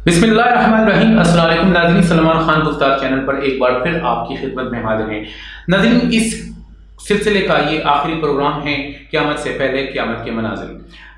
بسم اللہ الرحمن الرحیم۔ السلام علیکم ناظرین، سلمان خان گفتار چینل پر ایک بار پھر آپ کی خدمت میں حاضر ہیں۔ ناظرین، اس سلسلے کا یہ آخری پروگرام ہے قیامت سے پہلے قیامت کے مناظر۔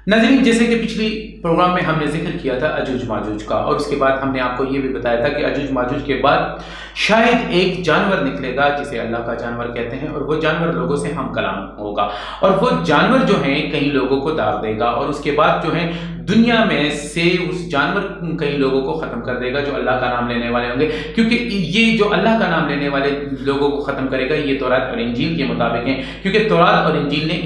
ناظرین، جیسے کہ پچھلی پروگرام میں ہم نے ذکر کیا تھا اجوج ماجوج کا، اور اس کے بعد ہم نے آپ کو یہ بھی بتایا تھا کہ اجوج ماجوج کے بعد شاید ایک جانور نکلے گا جسے اللہ کا جانور کہتے ہیں، اور وہ جانور لوگوں سے ہم کلام ہوگا، اور وہ جانور جو ہیں کئی لوگوں کو داغ دے گا، اور اس کے بعد جو ہے دنیا میں سے اس جانور کئی لوگوں کو ختم کر دے گا جو اللہ کا نام لینے والے ہوں گے، کیونکہ یہ جو اللہ کا نام لینے والے لوگوں کو ختم کرے گا یہ تورات اور انجیل کے مطابق ہیں، کیونکہ تورات اور انجیل نے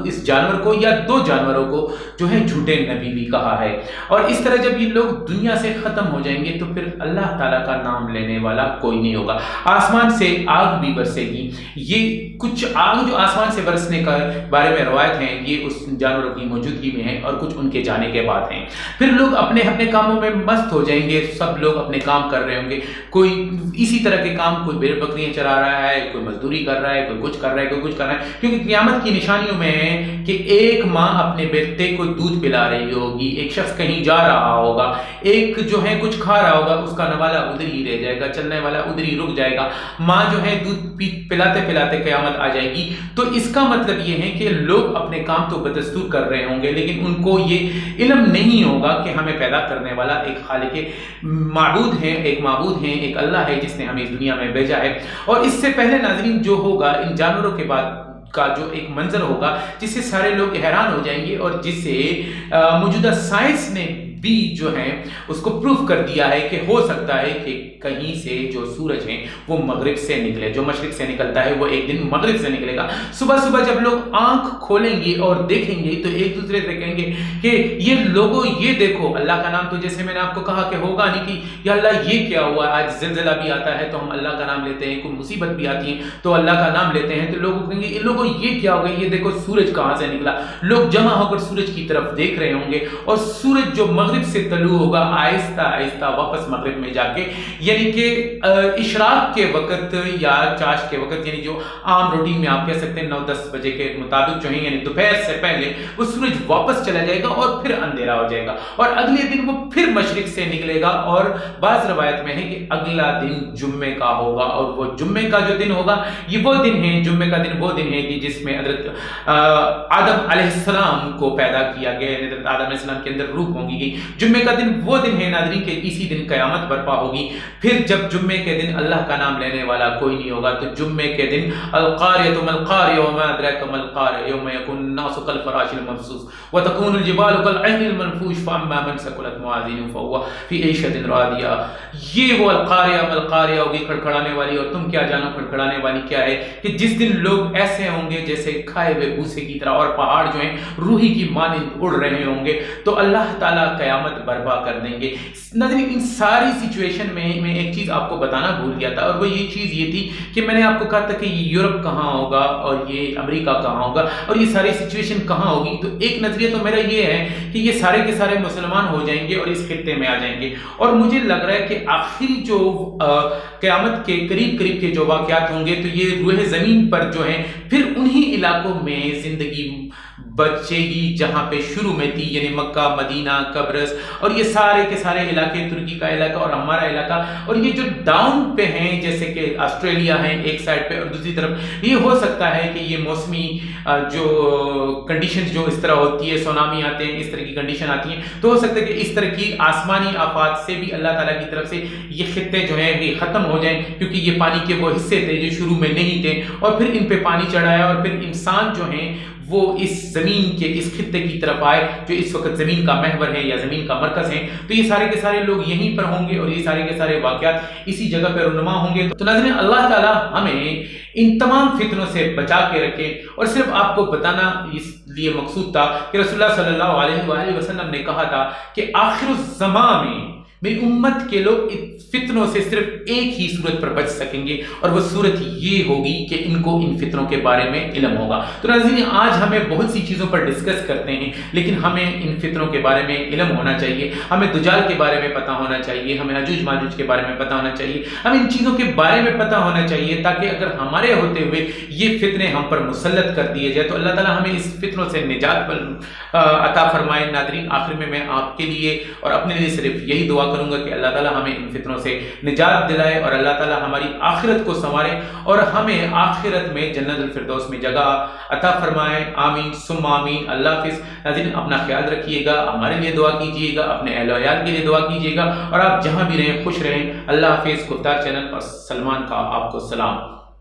اس جانور کو یا دو جانوروں کو جو ہے جھوٹے نبی بھی کہا ہے۔ اور اس طرح جب یہ لوگ دنیا سے ختم ہو جائیں گے تو پھر اللہ تعالیٰ کا نام لینے والا کوئی نہیں ہوگا۔ آسمان سے آگ بھی برسے گی، یہ کچھ آگ جو آسمان سے برسنے کا بارے میں روایت ہیں یہ اس جانوروں کی موجودگی میں ہیں اور کچھ ان کے جانے کے بعد ہیں۔ پھر لوگ اپنے اپنے کاموں میں مست ہو جائیں گے، سب لوگ اپنے کام کر رہے ہوں گے، کوئی اسی طرح کے کام، کوئی بھیڑ بکریاں چرا رہا ہے، کوئی مزدوری کر رہا ہے، کوئی کچھ کر رہا ہے، کوئی کچھ کر رہا ہے، کیونکہ قیامت کی نشانیوں میں ہے کہ ایک ماں اپنے بیٹے کو دودھ پلا رہی ہوگی، ایک شخص کہیں جا رہا ہوگا، ایک جو ہے کچھ کھا رہا ہوگا، اس کا نوالا ادھر ہی رہ جائے گا، چلنے والا ادھر ہی رک جائے گا، ماں جو ہے دودھ پلاتے پلاتے قیامت آ جائے گی۔ تو اس کا مطلب یہ ہے کہ لوگ اپنے کام تو بدستور کر رہے ہوں گے، لیکن ان کو یہ علم نہیں ہوگا کہ ہمیں پیدا کرنے والا ایک خالق معبود ہے، ایک معبود ہے، ایک اللہ ہے جس نے ہمیں اس دنیا میں بھیجا ہے۔ اور اس سے پہلے ناظرین جو ہوگا ان جانوروں کے بعد کا جو ایک منظر ہوگا جس سے سارے لوگ حیران ہو جائیں گے، اور جس سے موجودہ سائنس نے بھی جو ہے اس کو پروف کر دیا ہے کہ ہو سکتا ہے کہ کہیں سے جو سورج ہیں وہ مغرب سے نکلے، جو مشرق سے نکلتا ہے وہ ایک دن مغرب سے نکلے گا۔ صبح صبح جب لوگ آنکھ کھولیں گے اور دیکھیں گے تو ایک دوسرے سے کہیں گے کہ یہ لوگوں یہ دیکھو، اللہ کا نام تو جیسے میں نے آپ کو کہا کہ ہوگا نہیں کہ یا اللہ یہ کیا ہوا، آج زلزلہ بھی آتا ہے تو ہم اللہ کا نام لیتے ہیں، کوئی مصیبت بھی آتی ہے تو اللہ کا نام لیتے ہیں، تو لوگ کہیں گے یہ لوگوں یہ کیا ہوگا، یہ دیکھو سورج کہاں سے نکلا۔ لوگ جمع ہو کر سورج کی طرف دیکھ رہے ہوں گے، اور سورج جو مغرب سے طلوع ہوگا آہستہ آہستہ واپس مغرب میں جا کے، یعنی کہ اشراق کے وقت یا چاشت کے وقت، یعنی جو عام روٹین میں آپ کہہ سکتے ہیں 9-10 بجے کے مطابق جو ہیں، یعنی دوپہر سے پہلے وہ سورج واپس چلا جائے گا اور پھر اندھیرا ہو جائے گا، اور اگلے دن وہ پھر مشرق سے نکلے گا، اور بعض روایت میں ہے کہ اگلا دن جمعے کا ہوگا، اور وہ جمعے کا جو دن ہوگا یہ وہ دن ہے، جمعے کا دن وہ دن ہے کہ جس میں حضرت آدم علیہ السلام کو پیدا کیا گیا، حضرت آدم علیہ السلام کے اندر روح ہونگی گئی۔ جمعے کا دن وہ دن ہے ناظرین کہ اسی دن قیامت برپا ہوگی۔ پھر جب جمعے کے دن اللہ کا نام لینے والا کوئی نہیں ہوگا تو جمعے کے دن القاریۃ ما القاریۃ وما ادراک ما القاریۃ یوم یکون الناس کالفراش المبثوث وتكون الجبال كالعهن المنفوش فاما من ثقلت موازینہ فهو فی عیشۃ راضیہ۔ یہ وہ القاریہ ما القاریہ ہوگی، کھڑکھڑانے والی، اور تم کیا جانو کھڑکھڑانے والی کیا ہے، کہ جس دن لوگ ایسے ہوں گے جیسے کھائے ہوئے بھوسے کی طرح، اور پہاڑ جو ہیں روحی کی مانند اڑ رہے ہوں گے، تو اللہ تعالیٰ قیامت برپا کر دیں گے۔ نظر ان ساری سچویشن میں ایک چیز آپ کو بتانا بھول گیا تھا، اور وہ یہ چیز یہ تھی کہ میں نے آپ کو کہا تھا کہ یہ یورپ کہاں ہوگا اور یہ امریکہ کہاں ہوگا اور یہ ساری سچویشن کہاں ہوگی۔ تو ایک نظریہ تو میرا یہ ہے کہ یہ سارے کے سارے مسلمان ہو جائیں گے اور اس خطے میں آ جائیں گے، اور مجھے لگ رہا ہے کہ آخری جو قیامت کے قریب کے جو واقعات ہوں گے تو یہ روح زمین پر جو ہیں پھر انہی علاقوں میں زندگی بچے گی جہاں پہ شروع میں تھی، یعنی مکہ، مدینہ، قبرص، اور یہ سارے کے سارے علاقے، ترکی کا علاقہ اور ہمارا علاقہ، اور یہ جو ڈاؤن پہ ہیں جیسے کہ آسٹریلیا ہے ایک سائڈ پہ، اور دوسری طرف یہ ہو سکتا ہے کہ یہ موسمی جو کنڈیشنز جو اس طرح ہوتی ہے، سونامی آتے ہیں، اس طرح کی کنڈیشن آتی ہیں، تو ہو سکتا ہے کہ اس طرح کی آسمانی آفات سے بھی اللہ تعالیٰ کی طرف سے یہ خطے جو ہیں یہ ختم ہو جائیں، کیونکہ یہ پانی کے وہ حصے تھے جو شروع میں نہیں تھے، اور پھر ان پہ پانی چڑھایا، اور پھر انسان جو ہیں وہ اس زمین کے اس خطے کی طرف آئے جو اس وقت زمین کا محور ہے یا زمین کا مرکز ہے، تو یہ سارے کے سارے لوگ یہیں پر ہوں گے اور یہ سارے کے سارے واقعات اسی جگہ پر رونما ہوں گے۔ تو ناظرین، اللہ تعالیٰ ہمیں ان تمام فتنوں سے بچا کے رکھے، اور صرف آپ کو بتانا اس لیے مقصود تھا کہ رسول اللہ صلی اللہ علیہ وآلہ وسلم نے کہا تھا کہ آخر الزمان میں میری امت کے لوگ فتنوں سے صرف ایک ہی صورت پر بچ سکیں گے، اور وہ صورت یہ ہوگی کہ ان کو ان فتنوں کے بارے میں علم ہوگا۔ تو ناظرین، آج ہمیں بہت سی چیزوں پر ڈسکس کرتے ہیں، لیکن ہمیں ان فتنوں کے بارے میں علم ہونا چاہیے، ہمیں دجال کے بارے میں پتہ ہونا چاہیے، ہمیں یاجوج ماجوج کے بارے میں پتہ ہونا چاہیے، ہمیں ان چیزوں کے بارے میں پتہ ہونا چاہیے، تاکہ اگر ہمارے ہوتے ہوئے یہ فتنے ہم پر مسلط کر دیے جائے تو اللہ تعالیٰ ہمیں اس فتنوں سے نجات عطا فرمائے۔ ناظرین، آخر میں آپ کے لیے اور اپنے لیے صرف یہی دعا کروں گا کہ اللہ تعالیٰ ہمیں ان فتنوں سے نجات دلائے، اور اللہ تعالیٰ ہماری آخرت کو سنوارے، اور ہمیں آخرت میں جنت الفردوس میں جگہ عطا فرمائے۔ آمین ثم آمین۔ اللہ حافظ۔ ناظرین، اپنا خیال رکھیے گا، ہمارے لیے دعا کیجیے گا، اپنے اہل و عیال کے لیے دعا کیجیے گا، اور آپ جہاں بھی رہیں خوش رہیں۔ اللہ حافظ۔ گفتار چینل اور سلمان کا آپ کو سلام۔